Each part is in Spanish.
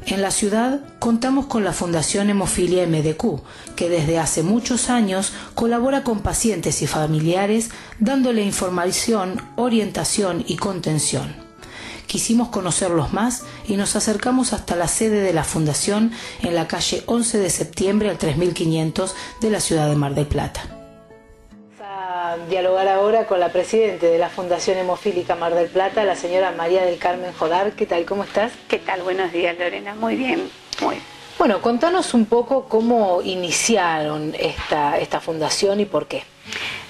En la ciudad contamos con la Fundación Hemofilia MDQ, que desde hace muchos años colabora con pacientes y familiares dándole información, orientación y contención. Quisimos conocerlos más y nos acercamos hasta la sede de la Fundación en la calle 11 de septiembre al 3500 de la ciudad de Mar del Plata. A dialogar ahora con la presidenta de la Fundación Hemofílica Mar del Plata, la señora María del Carmen Jodar. ¿Qué tal? ¿Cómo estás? ¿Qué tal? Buenos días, Lorena. Muy bien. Muy bien. Bueno, contanos un poco cómo iniciaron esta fundación y por qué.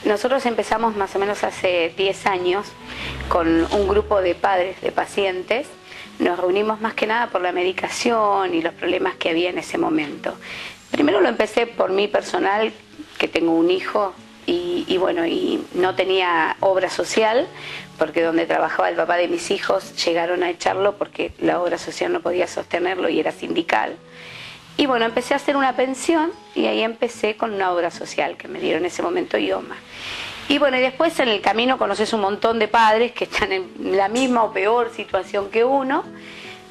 Nosotros empezamos más o menos hace 10 años con un grupo de padres de pacientes. Nos reunimos más que nada por la medicación y los problemas que había en ese momento. Primero lo empecé por mí personal, que tengo un hijo, y no tenía obra social, porque donde trabajaba el papá de mis hijos llegaron a echarlo porque la obra social no podía sostenerlo y era sindical. Y bueno, empecé a hacer una pensión y ahí empecé con una obra social que me dieron en ese momento IOMA. Y bueno, y después en el camino conoces un montón de padres que están en la misma o peor situación que uno.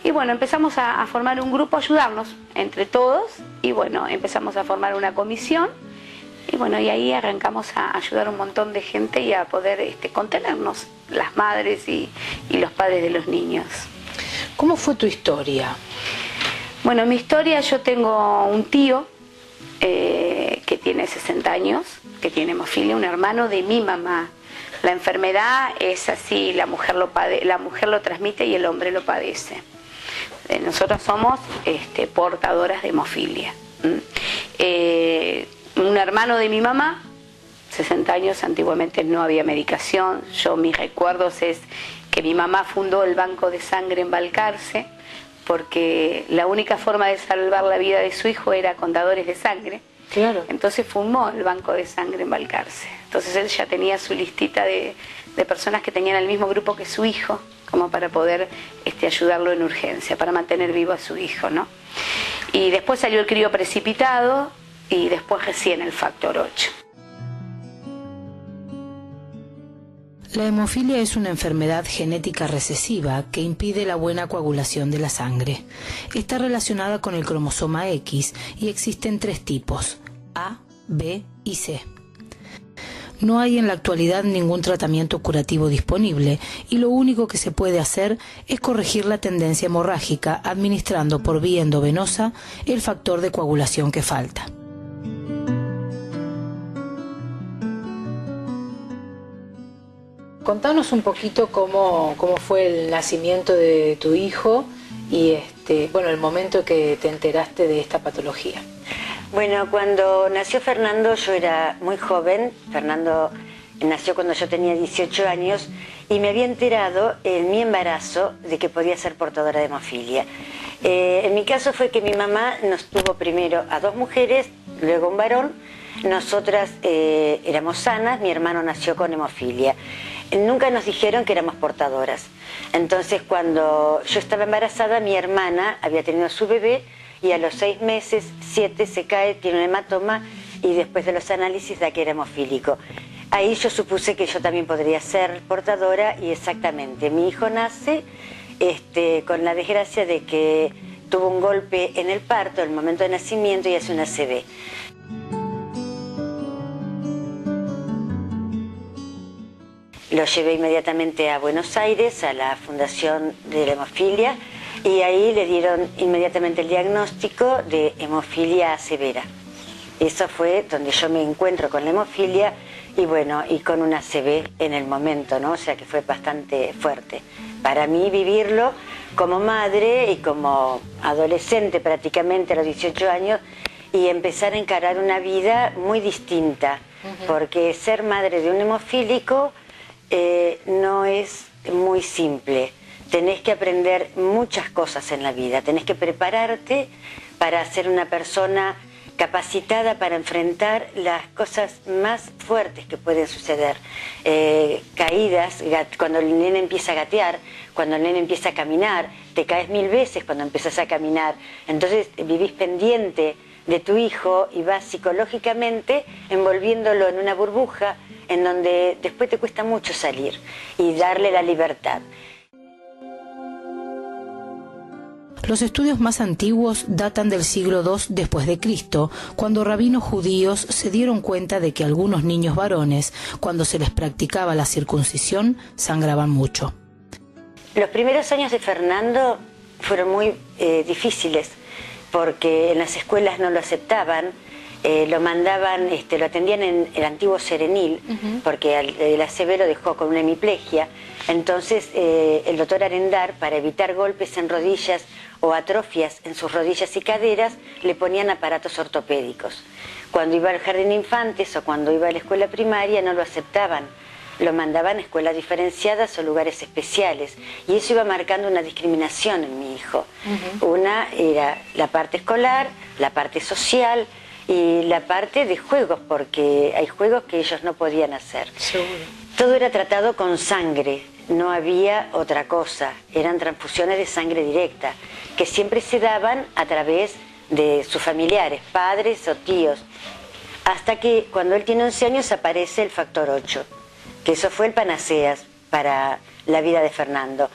Y bueno, empezamos a formar un grupo, a ayudarnos entre todos. Y bueno, empezamos a formar una comisión. Y bueno, y ahí arrancamos a ayudar a un montón de gente y a poder contenernos, las madres y los padres de los niños. ¿Cómo fue tu historia? Bueno, mi historia, yo tengo un tío que tiene 60 años, que tiene hemofilia, un hermano de mi mamá. La enfermedad es así, la mujer lo transmite y el hombre lo padece. Nosotros somos portadoras de hemofilia. Un hermano de mi mamá, 60 años, antiguamente no había medicación. Mis recuerdos es que mi mamá fundó el banco de sangre en Balcarce, porque la única forma de salvar la vida de su hijo era con dadores de sangre. Claro. Entonces fundó el banco de sangre en Balcarce. Entonces él ya tenía su listita de personas que tenían el mismo grupo que su hijo, como para poder ayudarlo en urgencia, para mantener vivo a su hijo, ¿no? Y después salió el crío precipitado y después recién el factor 8. La hemofilia es una enfermedad genética recesiva que impide la buena coagulación de la sangre. Está relacionada con el cromosoma X y existen 3 tipos, A, B y C. No hay en la actualidad ningún tratamiento curativo disponible y lo único que se puede hacer es corregir la tendencia hemorrágica administrando por vía endovenosa el factor de coagulación que falta. Contanos un poquito cómo fue el nacimiento de tu hijo y el momento que te enteraste de esta patología. Bueno, cuando nació Fernando yo era muy joven. Fernando nació cuando yo tenía 18 años y me había enterado en mi embarazo de que podía ser portadora de hemofilia. En mi caso fue que mi mamá nos tuvo primero a 2 mujeres, luego un varón. Nosotras éramos sanas, mi hermano nació con hemofilia. Nunca nos dijeron que éramos portadoras. Entonces, cuando yo estaba embarazada, mi hermana había tenido su bebé y a los 6 meses, 7, se cae, tiene un hematoma y después de los análisis da que era hemofílico. Ahí yo supuse que yo también podría ser portadora y exactamente. Mi hijo nace con la desgracia de que tuvo un golpe en el parto, en el momento de nacimiento, y hace una ACV. Lo llevé inmediatamente a Buenos Aires, a la Fundación de la Hemofilia, y ahí le dieron inmediatamente el diagnóstico de hemofilia severa. Eso fue donde yo me encuentro con la hemofilia y bueno, y con una ACV en el momento, ¿no? O sea que fue bastante fuerte. Para mí vivirlo como madre y como adolescente prácticamente a los 18 años y empezar a encarar una vida muy distinta, porque ser madre de un hemofílico no es muy simple. Tenés que aprender muchas cosas en la vida, tenés que prepararte para ser una persona capacitada para enfrentar las cosas más fuertes que pueden suceder. Caídas, cuando el nene empieza a gatear, cuando el nene empieza a caminar, te caes 1000 veces cuando empiezas a caminar. Entonces vivís pendiente de tu hijo y vas psicológicamente envolviéndolo en una burbuja en donde después te cuesta mucho salir y darle la libertad. Los estudios más antiguos datan del siglo II después de Cristo, cuando rabinos judíos se dieron cuenta de que algunos niños varones, cuando se les practicaba la circuncisión, sangraban mucho. Los primeros años de Fernando fueron muy difíciles, porque en las escuelas no lo aceptaban, lo mandaban, lo atendían en el antiguo Serenil, porque el ACV lo dejó con una hemiplegia. Entonces el doctor Arendar, para evitar golpes en rodillas o atrofias en sus rodillas y caderas, le ponían aparatos ortopédicos. Cuando iba al jardín de infantes o cuando iba a la escuela primaria no lo aceptaban, lo mandaban a escuelas diferenciadas o lugares especiales, y eso iba marcando una discriminación en mi hijo. Una era la parte escolar, la parte social y la parte de juegos, porque hay juegos que ellos no podían hacer. Seguro. Todo era tratado con sangre, no había otra cosa, eran transfusiones de sangre directa, que siempre se daban a través de sus familiares, padres o tíos, hasta que cuando él tiene 11 años aparece el factor 8, que eso fue el panaceas para la vida de Fernando.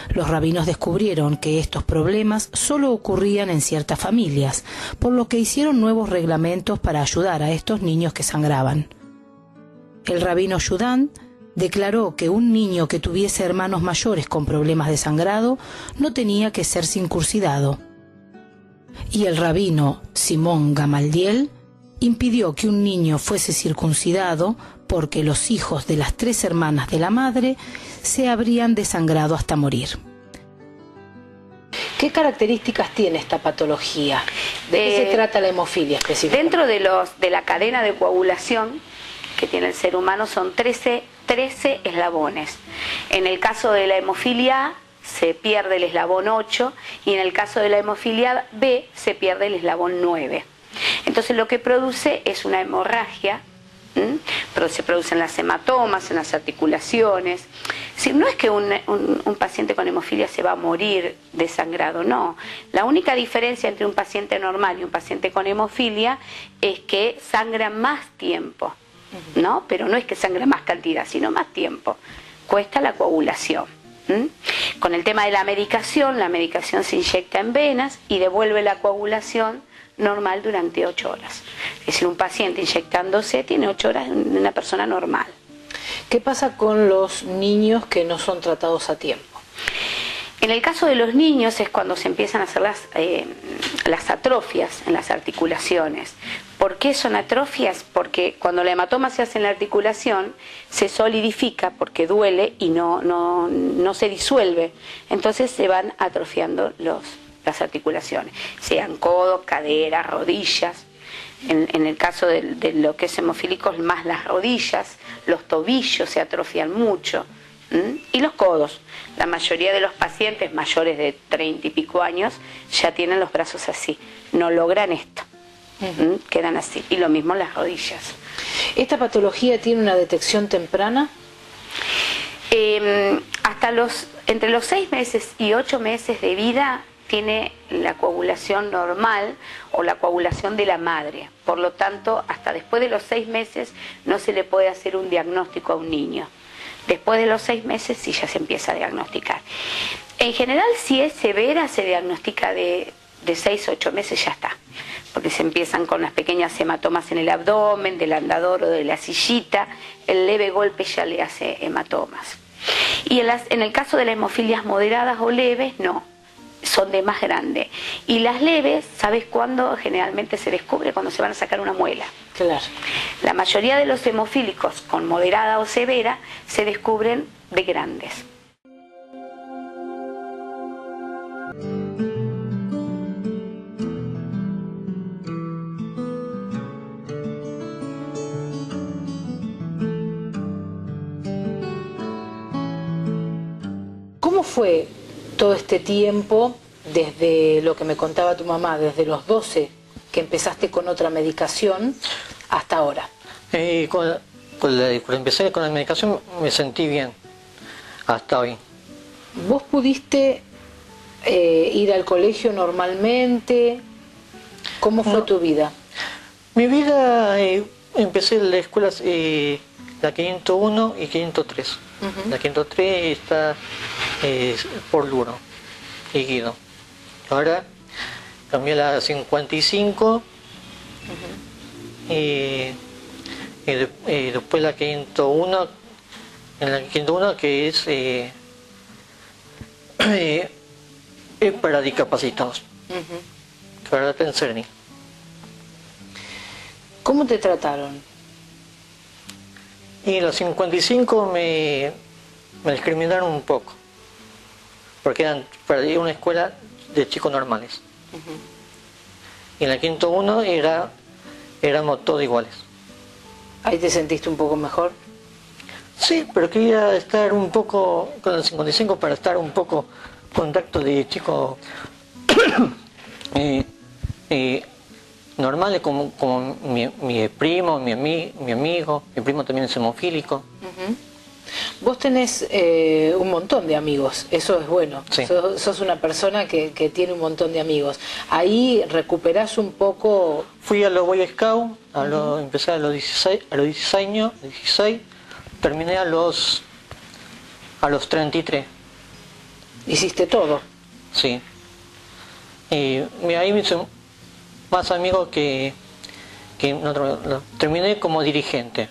Los rabinos descubrieron que estos problemas solo ocurrían en ciertas familias, por lo que hicieron nuevos reglamentos para ayudar a estos niños que sangraban. El rabino Yudan declaró que un niño que tuviese hermanos mayores con problemas de sangrado no tenía que ser circuncidado. Y el rabino Simón Gamaldiel impidió que un niño fuese circuncidado porque los hijos de las 3 hermanas de la madre se habrían desangrado hasta morir. ¿Qué características tiene esta patología? ¿De qué se trata la hemofilia específicamente? Dentro de la cadena de coagulación que tiene el ser humano son 13 eslabones. En el caso de la hemofilia A se pierde el eslabón 8 y en el caso de la hemofilia B se pierde el eslabón 9. Entonces lo que produce es una hemorragia, pero se producen las hematomas en las articulaciones. Si no es que un paciente con hemofilia se va a morir desangrado, no. La única diferencia entre un paciente normal y un paciente con hemofilia es que sangra más tiempo, ¿no? Pero no es que sangra más cantidad, sino más tiempo. Cuesta la coagulación. Con el tema de la medicación se inyecta en venas y devuelve la coagulación normal durante 8 horas. Es decir, un paciente inyectándose tiene 8 horas de una persona normal. ¿Qué pasa con los niños que no son tratados a tiempo? En el caso de los niños es cuando se empiezan a hacer las atrofias en las articulaciones. ¿Por qué son atrofias? Porque cuando la hematoma se hace en la articulación se solidifica porque duele y no se disuelve. Entonces se van atrofiando las articulaciones, sean codos, caderas, rodillas. En el caso de lo que es hemofílico, más las rodillas, los tobillos se atrofian mucho. Y los codos. La mayoría de los pacientes mayores de 30 y pico años ya tienen los brazos así, no logran esto, quedan así. Y lo mismo las rodillas. ¿Esta patología tiene una detección temprana? Entre los 6 meses y 8 meses de vida tiene la coagulación normal o la coagulación de la madre. Por lo tanto, hasta después de los 6 meses no se le puede hacer un diagnóstico a un niño. Después de los 6 meses sí ya se empieza a diagnosticar. En general, si es severa, se diagnostica de 6 a 8 meses, ya está. Porque se empiezan con las pequeñas hematomas en el abdomen, del andador o de la sillita. El leve golpe ya le hace hematomas. Y en el caso de las hemofilias moderadas o leves, no. Son de más grande. Y las leves, ¿sabes cuándo generalmente se descubre? Cuando se van a sacar una muela. Claro. La mayoría de los hemofílicos con moderada o severa se descubren de grandes. ¿Cómo fue todo este tiempo, desde lo que me contaba tu mamá, desde los 12 que empezaste con otra medicación hasta ahora? Cuando empecé con la medicación me sentí bien, hasta hoy. ¿Vos pudiste ir al colegio normalmente? ¿Cómo fue tu vida? Mi vida, empecé en la escuela la 501 y 503. La 503 está por Luro y Guido. Ahora cambié a la 55 y después la 501, en la 501 que es para discapacitados, para Tencerni. ¿Cómo te trataron? Y en los 55 me discriminaron un poco, porque eran para ir a una escuela de chicos normales. Y en la 501 éramos todos iguales. ¿Ahí te sentiste un poco mejor? Sí, pero quería estar un poco con el 55 para estar un poco en contacto de chicos normales como mi primo, mi amigo, mi primo también es hemofílico. Vos tenés un montón de amigos, eso es bueno. Sí. Sos una persona que tiene un montón de amigos. Ahí recuperás un poco... Fui a los Boy Scouts, empecé a los 16 años, terminé a los 33. Hiciste todo. Sí. Y ahí me hice más amigos que terminé como dirigente.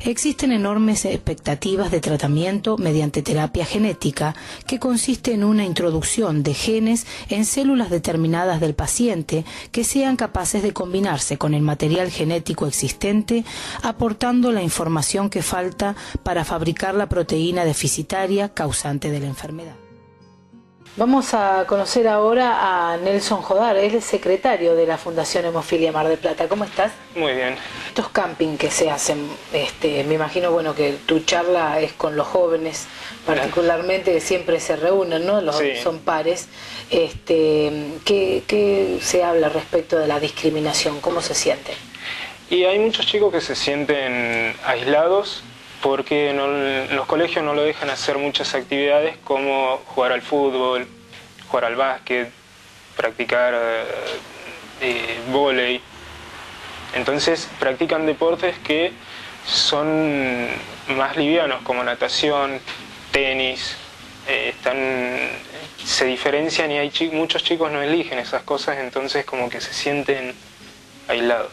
Existen enormes expectativas de tratamiento mediante terapia genética, que consiste en una introducción de genes en células determinadas del paciente que sean capaces de combinarse con el material genético existente, aportando la información que falta para fabricar la proteína deficitaria causante de la enfermedad. Vamos a conocer ahora a Nelson Jodar, él es secretario de la Fundación Hemofilia Mar del Plata. ¿Cómo estás? Muy bien. Estos camping que se hacen, me imagino bueno que tu charla es con los jóvenes, particularmente que siempre se reúnen, ¿no? Sí. Son pares. ¿Qué se habla respecto de la discriminación? ¿Cómo se sienten? Y hay muchos chicos que se sienten aislados porque en los colegios no lo dejan hacer muchas actividades como jugar al fútbol, jugar al básquet, practicar vóley. Entonces practican deportes que son más livianos, como natación, tenis, se diferencian y muchos chicos no eligen esas cosas, entonces como que se sienten aislados.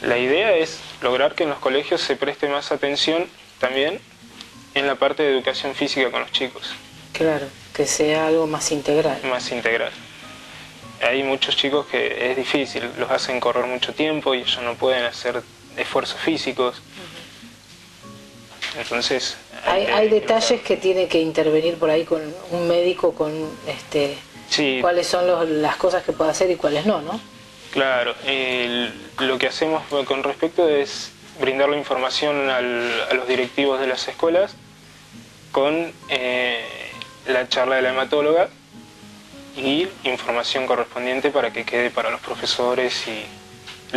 La idea es lograr que en los colegios se preste más atención también en la parte de educación física con los chicos. Claro, que sea algo más integral. Más integral. Hay muchos chicos que es difícil, los hacen correr mucho tiempo y ellos no pueden hacer esfuerzos físicos. Entonces... Hay detalles que tiene que intervenir por ahí con un médico, con sí. Cuáles son las cosas que puede hacer y cuáles no, ¿no? Claro, lo que hacemos con respecto es brindar la información a los directivos de las escuelas con la charla de la hematóloga y información correspondiente para que quede para los profesores y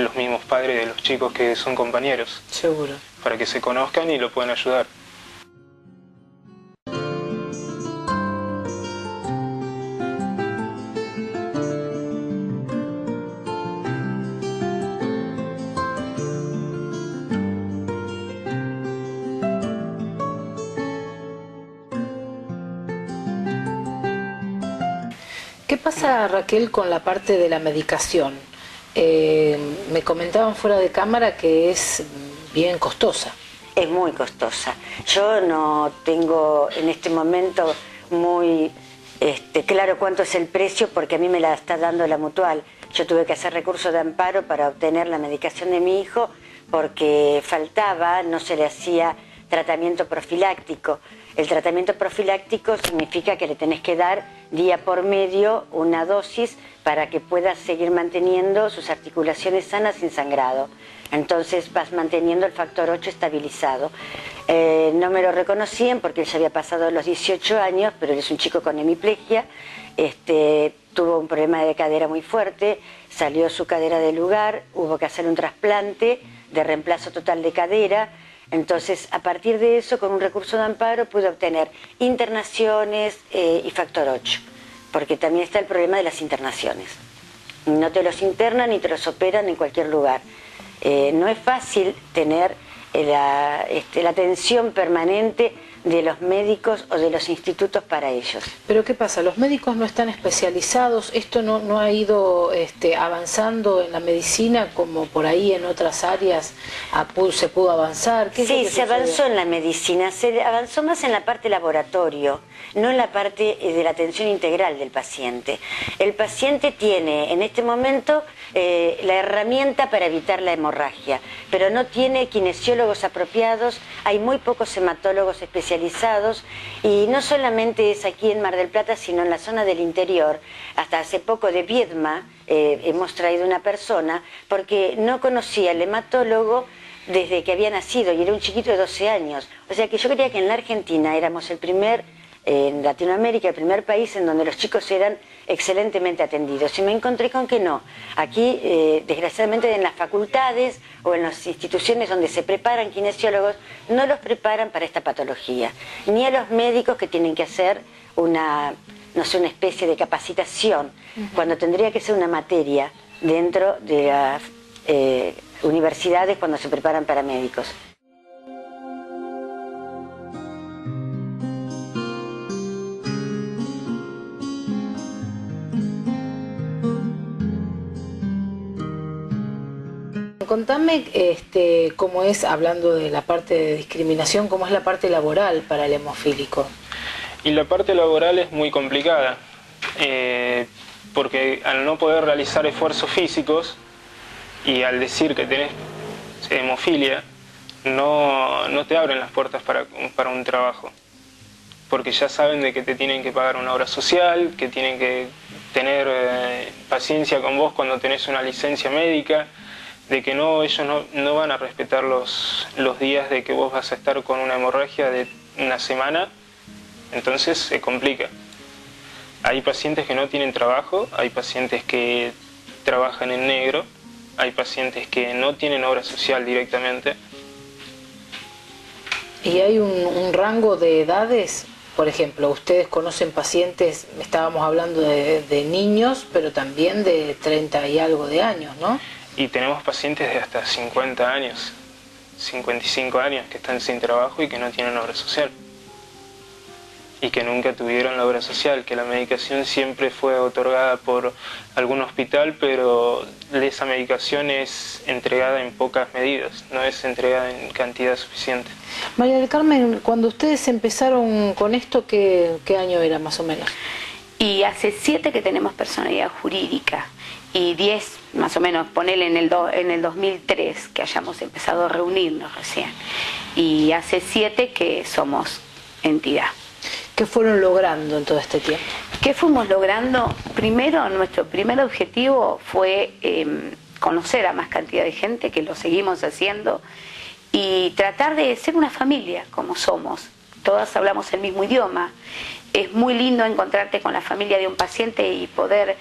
los mismos padres de los chicos que son compañeros. Seguro. Para que se conozcan y lo puedan ayudar. ¿Qué pasa, Raquel, con la parte de la medicación? Me comentaban fuera de cámara que es bien costosa. Es muy costosa. Yo no tengo en este momento muy claro cuánto es el precio porque a mí me la está dando la Mutual. Yo tuve que hacer recurso de amparo para obtener la medicación de mi hijo porque faltaba, no se le hacía tratamiento profiláctico. El tratamiento profiláctico significa que le tenés que dar día por medio una dosis para que pueda seguir manteniendo sus articulaciones sanas sin sangrado. Entonces vas manteniendo el factor 8 estabilizado. No me lo reconocían porque él ya había pasado los 18 años, pero él es un chico con hemiplegia. Tuvo un problema de cadera muy fuerte, salió su cadera del lugar, hubo que hacer un trasplante de reemplazo total de cadera. Entonces, a partir de eso, con un recurso de amparo, pude obtener internaciones y factor 8. porque también está el problema de las internaciones. No te los internan ni te los operan en cualquier lugar. No es fácil tener la atención permanente de los médicos o de los institutos para ellos. Pero ¿qué pasa? ¿Los médicos no están especializados? ¿Esto no ha ido avanzando en la medicina como por ahí en otras áreas se pudo avanzar? Sí, se avanzó en la medicina, se avanzó más en la parte laboratorio, no en la parte de la atención integral del paciente. El paciente tiene en este momento la herramienta para evitar la hemorragia, pero no tiene kinesiólogos apropiados, hay muy pocos hematólogos especializados, y no solamente es aquí en Mar del Plata, sino en la zona del interior. Hasta hace poco de Viedma hemos traído una persona porque no conocía el hematólogo desde que había nacido, y era un chiquito de 12 años. O sea que yo creía que en la Argentina éramos en Latinoamérica, el primer país en donde los chicos eran excelentemente atendidos, y me encontré con que no. Aquí, desgraciadamente, en las facultades o en las instituciones donde se preparan kinesiólogos, no los preparan para esta patología, ni a los médicos que tienen que hacer una especie de capacitación, cuando tendría que ser una materia dentro de las universidades cuando se preparan para médicos. Contame cómo es, hablando de la parte de discriminación, cómo es la parte laboral para el hemofílico. Y la parte laboral es muy complicada, porque al no poder realizar esfuerzos físicos y al decir que tenés hemofilia, no te abren las puertas para un trabajo, porque ya saben de que te tienen que pagar una obra social, que tienen que tener paciencia con vos cuando tenés una licencia médica, de que ellos no van a respetar los días de que vos vas a estar con una hemorragia de una semana. Entonces se complica. Hay pacientes que no tienen trabajo, hay pacientes que trabajan en negro, hay pacientes que no tienen obra social directamente. ¿Y hay un rango de edades? Por ejemplo, ustedes conocen pacientes, estábamos hablando de niños, pero también de 30 y algo de años, ¿no? Y tenemos pacientes de hasta 50 años, 55 años, que están sin trabajo y que no tienen obra social. Y que nunca tuvieron la obra social, que la medicación siempre fue otorgada por algún hospital, pero esa medicación es entregada en pocas medidas, no es entregada en cantidad suficiente. María del Carmen, cuando ustedes empezaron con esto, ¿qué año era más o menos? Y hace 7 que tenemos personalidad jurídica, y 10 más o menos, ponele en el 2003 que hayamos empezado a reunirnos recién, y hace 7 que somos entidad. ¿Qué fueron logrando en todo este tiempo? ¿Qué fuimos logrando? Primero, nuestro primer objetivo fue conocer a más cantidad de gente, que lo seguimos haciendo, y tratar de ser una familia como somos. Todas hablamos el mismo idioma. Es muy lindo encontrarte con la familia de un paciente y poder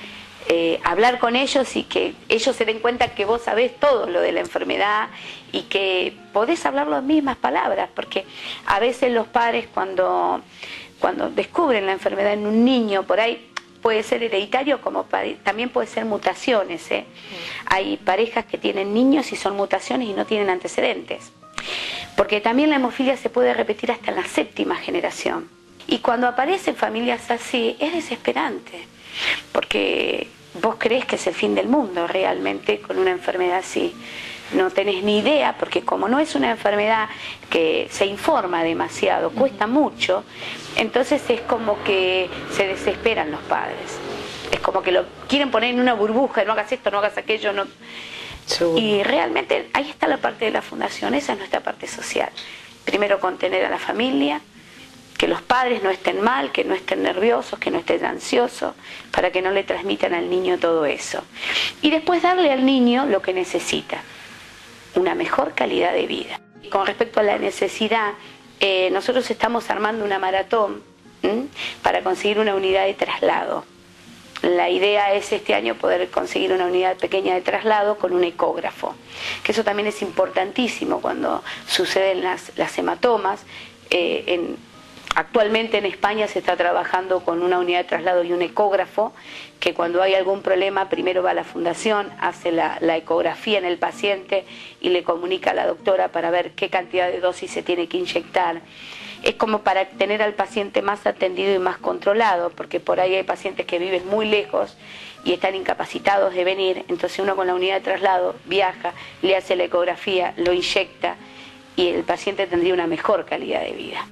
hablar con ellos, y que ellos se den cuenta que vos sabés todo lo de la enfermedad y que podés hablar las mismas palabras, porque a veces los padres cuando descubren la enfermedad en un niño, por ahí puede ser hereditario, como también puede ser mutaciones, ¿eh? Hay parejas que tienen niños y son mutaciones y no tienen antecedentes, porque también la hemofilia se puede repetir hasta en la 7ª generación, y cuando aparecen familias así es desesperante, porque vos creés que es el fin del mundo realmente con una enfermedad así. No tenés ni idea, porque como no es una enfermedad que se informa demasiado, cuesta mucho, entonces es como que se desesperan los padres. Es como que lo quieren poner en una burbuja, no hagas esto, no hagas aquello, no. Y realmente ahí está la parte de la fundación, esa es nuestra parte social. Primero, contener a la familia, que los padres no estén mal, que no estén nerviosos, que no estén ansiosos, para que no le transmitan al niño todo eso. Y después darle al niño lo que necesita, una mejor calidad de vida. Con respecto a la necesidad, nosotros estamos armando una maratón para conseguir una unidad de traslado. La idea es este año poder conseguir una unidad pequeña de traslado con un ecógrafo, que eso también es importantísimo cuando suceden las hematomas. Actualmente en España se está trabajando con una unidad de traslado y un ecógrafo, que cuando hay algún problema primero va a la fundación, hace la ecografía en el paciente y le comunica a la doctora para ver qué cantidad de dosis se tiene que inyectar. Es como para tener al paciente más atendido y más controlado, porque por ahí hay pacientes que viven muy lejos y están incapacitados de venir, entonces uno con la unidad de traslado viaja, le hace la ecografía, lo inyecta y el paciente tendría una mejor calidad de vida.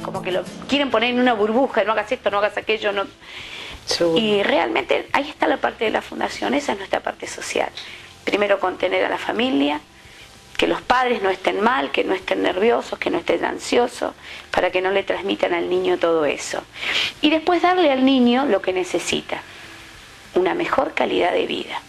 Como que lo quieren poner en una burbuja, no hagas esto, no hagas aquello, no. Y realmente ahí está la parte de la fundación, esa es nuestra parte social. Primero contener a la familia, que los padres no estén mal, que no estén nerviosos, que no estén ansiosos, para que no le transmitan al niño todo eso. Y después darle al niño lo que necesita, una mejor calidad de vida.